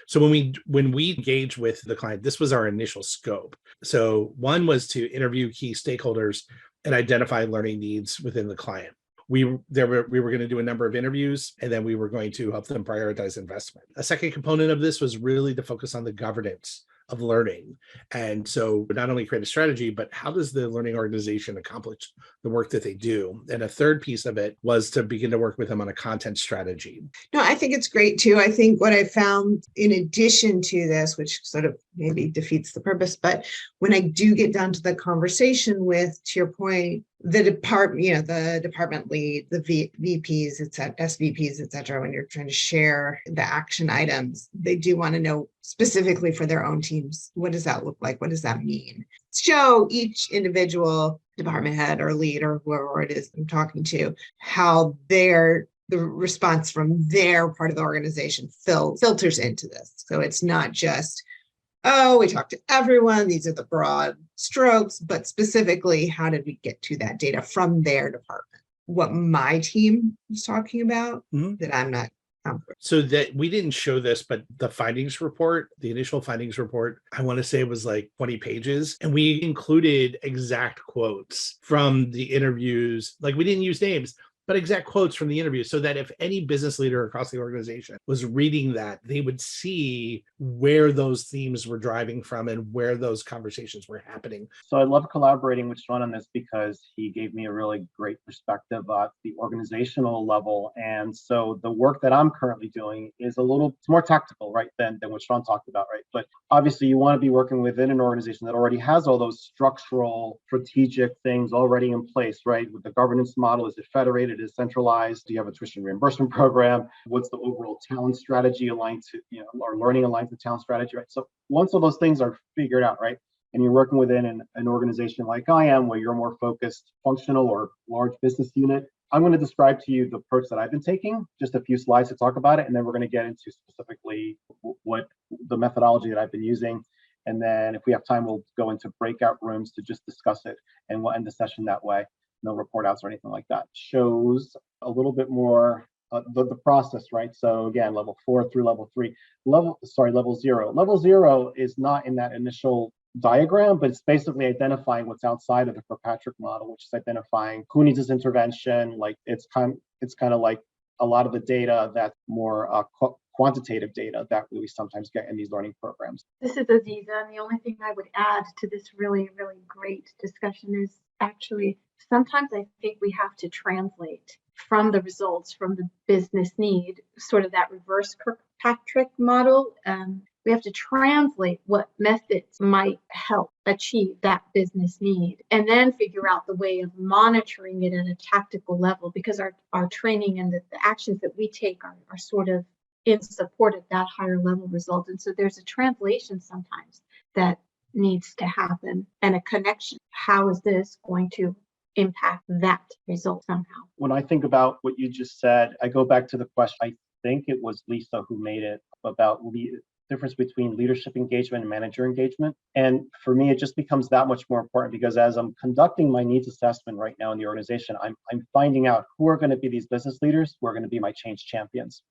So when we engage with the client, this was our initial scope. So one was to interview key stakeholders and identify learning needs within the client. We were going to do a number of interviews, and then we were going to help them prioritize investment. A second component of this was really to focus on the governance of learning. And so not only create a strategy, but how does the learning organization accomplish the work that they do? And a third piece of it was to begin to work with them on a content strategy. No, I think it's great too. I think what I found in addition to this, which sort of maybe defeats the purpose, but when I do get down to the conversation with, to your point, the department, the department lead, the VPs, SVPs, et cetera, when you're trying to share the action items, they do want to know specifically for their own teams, what does that look like? What does that mean? Show each individual department head or lead or whoever it is I'm talking to, how the response from their part of the organization filters into this. So it's not just, oh, we talked to everyone, these are the broad strokes, but specifically, how did we get to that data from their department? What my team was talking about that I'm not comfortable. So that we didn't show this, but the findings report, the initial findings report, I want to say it was like 20 pages. And we included exact quotes from the interviews. Like we didn't use names, but exact quotes from the interview, so that if any business leader across the organization was reading that, they would see where those themes were driving from and where those conversations were happening. So I love collaborating with Sean on this because he gave me a really great perspective at the organizational level. And so the work that I'm currently doing is it's more tactical, right, than what Sean talked about, right? But obviously you want to be working within an organization that already has all those structural, strategic things already in place, right? With the governance model, is it federated? Is centralized? Do you have a tuition reimbursement program? What's the overall talent strategy aligned to, or learning aligned to talent strategy, right? So once all those things are figured out, right, and you're working within an organization like I am, where you're more focused, functional or large business unit, I'm going to describe to you the approach that I've been taking, just a few slides to talk about it, and then we're going to get into specifically what the methodology that I've been using. And then if we have time, we'll go into breakout rooms to just discuss it, and we'll end the session that way. No report outs or anything like that. Shows a little bit more the process, right? So again, level 4 through level 3, level 0. Level 0 is not in that initial diagram, but it's basically identifying what's outside of the Kirkpatrick model, which is identifying who needs this intervention. Like it's kind of like a lot of the data that's more quantitative data that we sometimes get in these learning programs. This is Aziza, and the only thing I would add to this really, really great discussion is actually sometimes I think we have to translate from the results from the business need, sort of that reverse Kirkpatrick model. We have to translate what methods might help achieve that business need, and then figure out the way of monitoring it at a tactical level, because our training and the actions that we take are sort of in support of that higher level result. And so there's a translation sometimes that needs to happen, and a connection. How is this going to impact that result somehow? When I think about what you just said, I go back to the question, I think it was Lisa who made it, about difference between leadership engagement and manager engagement. And for me, it just becomes that much more important, because as I'm conducting my needs assessment right now in the organization, I'm finding out who are going to be these business leaders, who are going to be my change champions.